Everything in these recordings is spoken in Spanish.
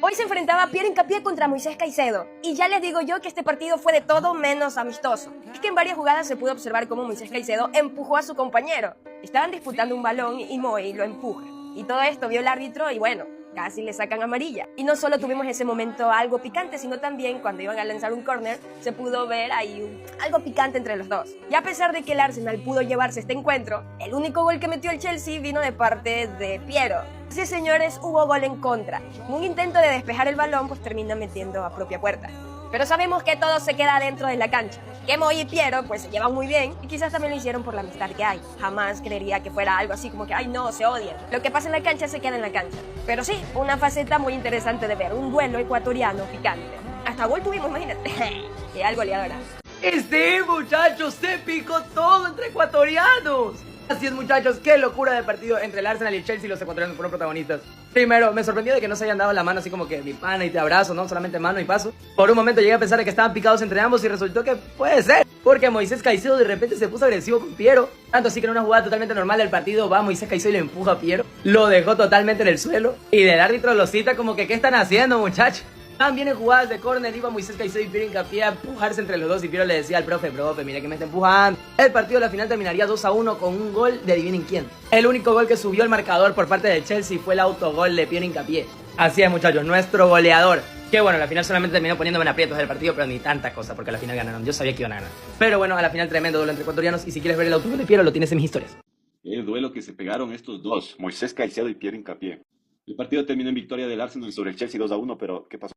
Hoy se enfrentaba a Piero Hincapié contra Moisés Caicedo, y ya les digo yo que este partido fue de todo menos amistoso. Es que en varias jugadas se pudo observar cómo Moisés Caicedo empujó a su compañero. Estaban disputando un balón y Moy lo empuja. Y todo esto vio el árbitro y bueno, casi le sacan amarilla. Y no solo tuvimos ese momento algo picante, sino también cuando iban a lanzar un córner, se pudo ver ahí algo picante entre los dos. Y a pesar de que el Arsenal pudo llevarse este encuentro, el único gol que metió el Chelsea vino de parte de Piero. Sí, señores, hubo gol en contra. Un intento de despejar el balón, pues termina metiendo a propia puerta. Pero sabemos que todo se queda dentro de la cancha. Que Moy y Piero pues se llevan muy bien y quizás también lo hicieron por la amistad que hay. Jamás creería que fuera algo así como que, ay no, se odian. Lo que pasa en la cancha se queda en la cancha. Pero sí, una faceta muy interesante de ver, un duelo ecuatoriano picante. Hasta gol tuvimos, imagínate. Y al goleadora. Sí, muchachos, se picó todo entre ecuatorianos. Así es, muchachos, qué locura de partido entre el Arsenal y el Chelsea. Los ecuatorianos fueron protagonistas. Primero, me sorprendió de que no se hayan dado la mano así como que mi pana y te abrazo, ¿no? Solamente mano y paso. Por un momento llegué a pensar de que estaban picados entre ambos y resultó que puede ser. Porque Moisés Caicedo de repente se puso agresivo con Piero. Tanto así que en una jugada totalmente normal del partido va Moisés Caicedo y le empuja a Piero. Lo dejó totalmente en el suelo. Y del árbitro lo cita como que, ¿qué están haciendo, muchachos? También en jugadas de córner iba Moisés Caicedo y Piero Hincapié a empujarse entre los dos y Piero le decía al profe, mira que me está empujando. El partido de la final terminaría 2-1 con un gol de adivinen quién. El único gol que subió el marcador por parte del Chelsea fue el autogol de Piero Hincapié. Así es, muchachos, nuestro goleador. Que bueno, a la final solamente terminó poniéndome en aprietos del partido, pero ni tanta cosa, porque a la final ganaron. Yo sabía que iban a ganar. Pero bueno, a la final tremendo duelo entre ecuatorianos y si quieres ver el autogol de Piero lo tienes en mis historias. El duelo que se pegaron estos dos, Moisés Caicedo y Piero Hincapié. El partido terminó en victoria del Arsenal sobre el Chelsea 2-1, pero ¿qué pasó?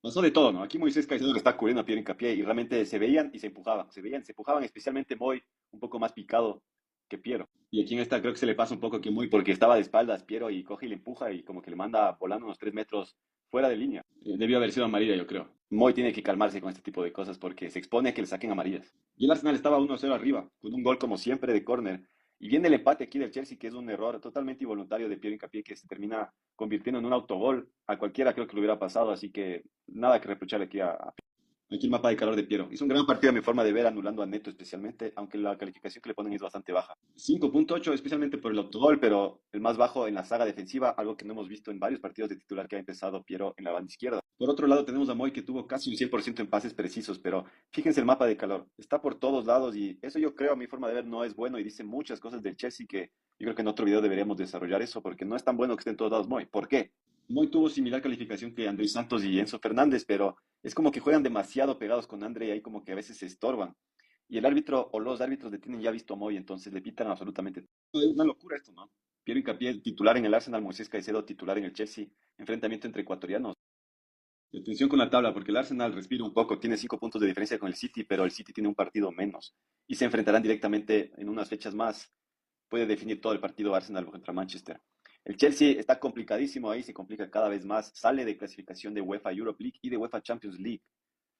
Pasó de todo, ¿no? Aquí Moisés Caicedo le está cubriendo a Piero Hincapié y realmente se veían y se empujaban. Se veían, se empujaban, especialmente Moy, un poco más picado que Piero. Y aquí en esta creo que se le pasa un poco que Moy, porque estaba de espaldas Piero y coge y le empuja y como que le manda volando unos 3 metros fuera de línea. Debió haber sido amarilla, yo creo. Moy tiene que calmarse con este tipo de cosas porque se expone a que le saquen amarillas. Y el Arsenal estaba 1-0 arriba, con un gol como siempre de córner. Y viene el empate aquí del Chelsea, que es un error totalmente involuntario de Piero Hincapié, que se termina convirtiendo en un autogol. A cualquiera creo que le hubiera pasado, así que nada que reprocharle aquí a Piero. Aquí el mapa de calor de Piero. Hizo un gran partido a mi forma de ver, anulando a Neto especialmente, aunque la calificación que le ponen es bastante baja. 5.8 especialmente por el autogol, pero el más bajo en la saga defensiva, algo que no hemos visto en varios partidos de titular que ha empezado Piero en la banda izquierda. Por otro lado tenemos a Moy, que tuvo casi un 100% en pases precisos, pero fíjense el mapa de calor. Está por todos lados y eso yo creo a mi forma de ver no es bueno y dice muchas cosas del Chelsea que yo creo que en otro video deberíamos desarrollar eso porque no es tan bueno que esté en todos lados Moy. ¿Por qué? Moy tuvo similar calificación que Andrés Santos y Enzo Fernández, pero es como que juegan demasiado pegados con André y ahí como que a veces se estorban. Y el árbitro o los árbitros detienen ya visto a Moy, entonces le pitan absolutamente todo. Es una locura esto, ¿no? Piero Hincapié titular en el Arsenal, Moisés Caicedo titular en el Chelsea, enfrentamiento entre ecuatorianos. Y atención con la tabla, porque el Arsenal respira un poco, tiene 5 puntos de diferencia con el City, pero el City tiene un partido menos. Y se enfrentarán directamente en unas fechas más. Puede definir todo el partido Arsenal contra Manchester. El Chelsea está complicadísimo ahí, se complica cada vez más. Sale de clasificación de UEFA Europe League y de UEFA Champions League.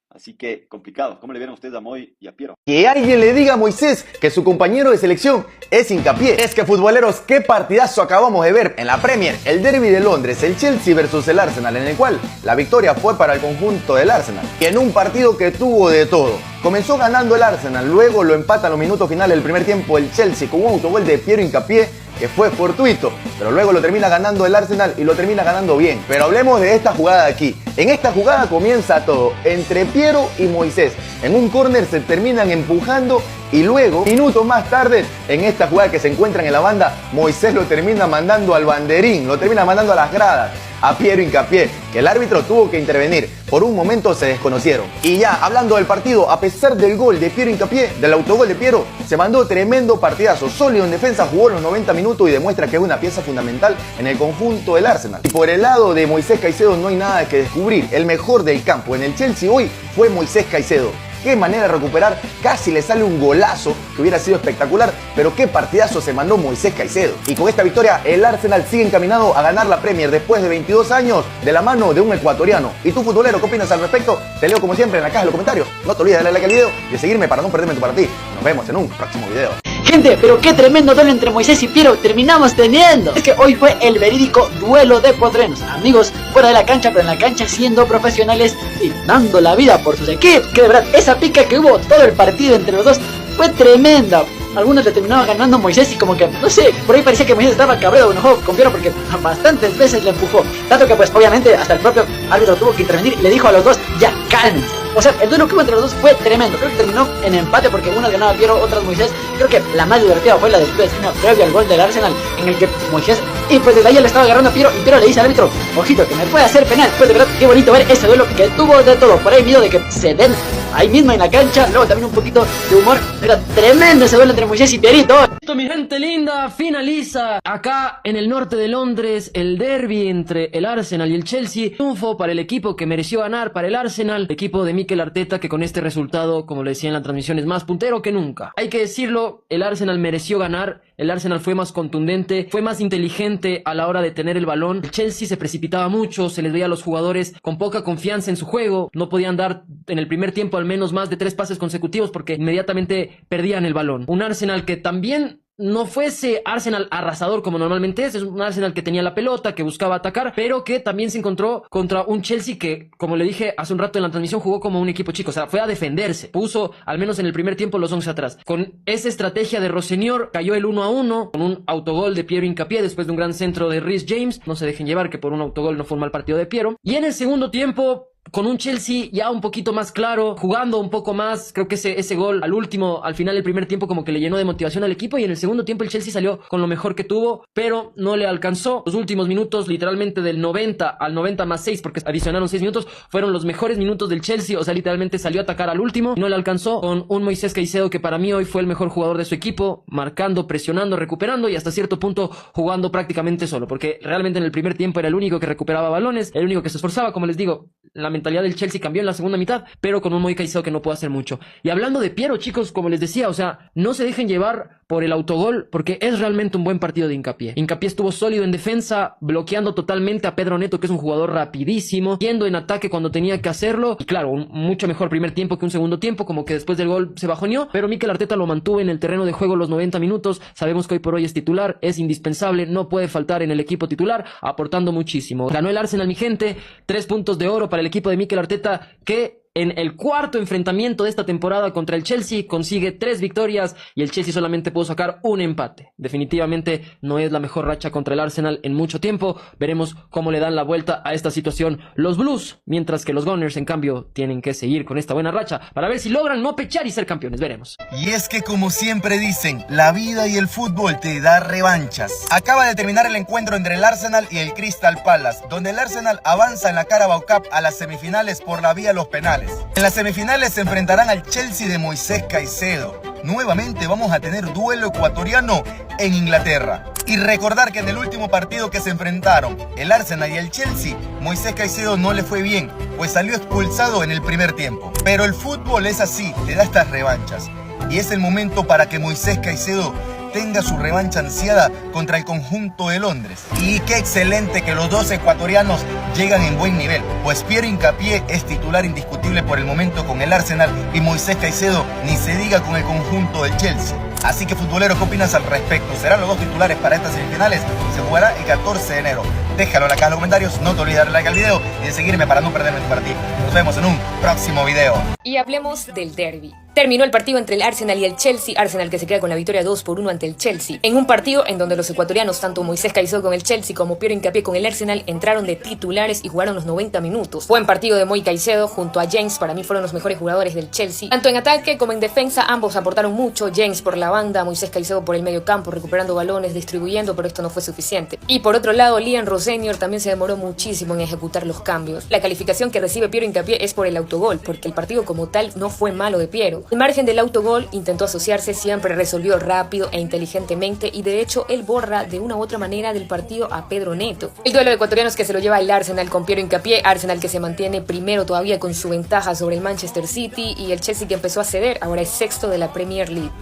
Así que complicado. ¿Cómo le vieron ustedes a Moy y a Piero? Que alguien le diga a Moisés que su compañero de selección es Hincapié. Es que futboleros, qué partidazo acabamos de ver en la Premier. El derbi de Londres, el Chelsea versus el Arsenal, en el cual la victoria fue para el conjunto del Arsenal. Y en un partido que tuvo de todo. Comenzó ganando el Arsenal, luego lo empata en los minutos finales del primer tiempo el Chelsea con un autogol de Piero Hincapié que fue fortuito, pero luego lo termina ganando el Arsenal y lo termina ganando bien. Pero hablemos de esta jugada de aquí. En esta jugada comienza todo, entre Piero y Moisés. En un córner se terminan empujando y luego, minutos más tarde, en esta jugada que se encuentran en la banda, Moisés lo termina mandando al banderín, lo termina mandando a las gradas a Piero Hincapié, que el árbitro tuvo que intervenir. Por un momento se desconocieron. Y ya, hablando del partido, a pesar del gol de Piero Hincapié, del autogol de Piero, se mandó tremendo partidazo. Sólido en defensa, jugó los 90 minutos y demuestra que es una pieza fundamental en el conjunto del Arsenal. Y por el lado de Moisés Caicedo no hay nada que descubrir. El mejor del campo en el Chelsea hoy fue Moisés Caicedo. Qué manera de recuperar, casi le sale un golazo que hubiera sido espectacular, pero qué partidazo se mandó Moisés Caicedo. Y con esta victoria el Arsenal sigue encaminado a ganar la Premier después de 22 años de la mano de un ecuatoriano. ¿Y tú, futbolero, qué opinas al respecto? Te leo como siempre en la caja de los comentarios. No te olvides de darle like al video y de seguirme para no perderme tu para ti. Nos vemos en un próximo video. Gente, pero qué tremendo duelo entre Moisés y Piero terminamos teniendo. Es que hoy fue el verídico duelo de potrenos. Amigos fuera de la cancha, pero en la cancha siendo profesionales y dando la vida por sus equipos. Que de verdad, esa pica que hubo todo el partido entre los dos fue tremenda. algunos le terminaba ganando Moisés y como que, no sé, por ahí parecía que Moisés estaba cabreado, enojado con Piero porque bastantes veces le empujó. Tanto que pues obviamente hasta el propio árbitro tuvo que intervenir y le dijo a los dos, ya cálmense. O sea, el duelo que hubo entre los dos fue tremendo. Creo que terminó en empate porque unas ganaba Piero, otras Moisés. Creo que la más divertida fue la del esquina previo al gol del Arsenal, en el que Moisés, y pues desde ahí le estaba agarrando a Piero, y Piero le dice al árbitro, ojito, que me puede hacer penal. Pues de verdad, qué bonito ver ese duelo que tuvo de todo. Por ahí miedo de que se den ahí mismo en la cancha, luego también un poquito de humor. Era tremendo ese duelo entre Moisés y Pierito. Esto, mi gente linda, finaliza acá en el norte de Londres el derbi entre el Arsenal y el Chelsea. Triunfo para el equipo que mereció ganar, para el Arsenal, el equipo de Mikel Arteta, que con este resultado, como le decía en la transmisión, es más puntero que nunca. Hay que decirlo, el Arsenal mereció ganar, el Arsenal fue más contundente, fue más inteligente a la hora de tener el balón. El Chelsea se precipitaba mucho, se les veía a los jugadores con poca confianza en su juego, no podían dar en el primer tiempo al menos más de 3 pases consecutivos porque inmediatamente perdían el balón. Un Arsenal que también no fuese Arsenal arrasador como normalmente es un Arsenal que tenía la pelota, que buscaba atacar, pero que también se encontró contra un Chelsea que, como le dije hace un rato en la transmisión, jugó como un equipo chico, o sea, fue a defenderse, puso al menos en el primer tiempo los 11 atrás. Con esa estrategia de Rossenior cayó el 1-1 con un autogol de Piero Hincapié después de un gran centro de Reece James. No se dejen llevar que por un autogol no fue un mal partido de Piero. Y en el segundo tiempo, con un Chelsea ya un poquito más claro, jugando un poco más, creo que ese gol al final del primer tiempo como que le llenó de motivación al equipo, y en el segundo tiempo el Chelsea salió con lo mejor que tuvo, pero no le alcanzó. Los últimos minutos, literalmente del 90 al 90 más 6, porque adicionaron 6 minutos, fueron los mejores minutos del Chelsea, o sea, literalmente salió a atacar al último y no le alcanzó, con un Moisés Caicedo que para mí hoy fue el mejor jugador de su equipo, marcando, presionando, recuperando y hasta cierto punto jugando prácticamente solo, porque realmente en el primer tiempo era el único que recuperaba balones, el único que se esforzaba. Como les digo, la mentalidad del Chelsea cambió en la segunda mitad, pero con un Moisés Caicedo que no puede hacer mucho. Y hablando de Piero, chicos, como les decía, o sea, no se dejen llevar por el autogol, porque es realmente un buen partido de Hincapié. Hincapié estuvo sólido en defensa, bloqueando totalmente a Pedro Neto, que es un jugador rapidísimo, yendo en ataque cuando tenía que hacerlo, y claro, un mucho mejor primer tiempo que un segundo tiempo, como que después del gol se bajoneó, pero Mikel Arteta lo mantuvo en el terreno de juego los 90 minutos, sabemos que hoy por hoy es titular, es indispensable, no puede faltar en el equipo titular, aportando muchísimo. Ganó el Arsenal, mi gente, 3 puntos de oro para el equipo de Mikel Arteta, que en el cuarto enfrentamiento de esta temporada contra el Chelsea consigue 3 victorias y el Chelsea solamente pudo sacar un empate. Definitivamente no es la mejor racha contra el Arsenal en mucho tiempo. Veremos cómo le dan la vuelta a esta situación los Blues, mientras que los Gunners en cambio tienen que seguir con esta buena racha para ver si logran no pechar y ser campeones. Veremos. Y es que, como siempre dicen, la vida y el fútbol te da revanchas. Acaba de terminar el encuentro entre el Arsenal y el Crystal Palace, donde el Arsenal avanza en la Carabao Cup a las semifinales por la vía de los penales. En las semifinales se enfrentarán al Chelsea de Moisés Caicedo. Nuevamente vamos a tener duelo ecuatoriano en Inglaterra. Y recordar que en el último partido que se enfrentaron, el Arsenal y el Chelsea, Moisés Caicedo no le fue bien, pues salió expulsado en el primer tiempo. Pero el fútbol es así, te da estas revanchas. Y es el momento para que Moisés Caicedo tenga su revancha ansiada contra el conjunto de Londres. Y qué excelente que los dos ecuatorianos llegan en buen nivel, pues Piero Hincapié es titular indiscutible por el momento con el Arsenal y Moisés Caicedo ni se diga con el conjunto del Chelsea. Así que, futboleros, ¿qué opinas al respecto? ¿Serán los dos titulares para estas semifinales? Se jugará el 14 de enero. Déjalo acá en los comentarios, no te olvides de darle like al video y de seguirme para no perderme tu partido. Nos vemos en un próximo video. Y hablemos del derbi. Terminó el partido entre el Arsenal y el Chelsea, Arsenal que se queda con la victoria 2-1 ante el Chelsea, en un partido en donde los ecuatorianos, tanto Moisés Caicedo con el Chelsea como Piero Hincapié con el Arsenal, entraron de titulares y jugaron los 90 minutos. Buen partido de Moisés Caicedo junto a James, para mí fueron los mejores jugadores del Chelsea. Tanto en ataque como en defensa, ambos aportaron mucho, James por la banda, Moisés Caicedo por el medio campo, recuperando balones, distribuyendo, pero esto no fue suficiente. Y por otro lado, Liam Rossenior también se demoró muchísimo en ejecutar los cambios. La calificación que recibe Piero Hincapié es por el autogol, porque el partido como tal no fue malo de Piero. Al margen del autogol, intentó asociarse, siempre resolvió rápido e inteligentemente y de hecho él borra de una u otra manera del partido a Pedro Neto. El duelo de ecuatorianos que se lo lleva el Arsenal con Piero Hincapié, Arsenal que se mantiene primero todavía con su ventaja sobre el Manchester City y el Chelsea que empezó a ceder, ahora es sexto de la Premier League.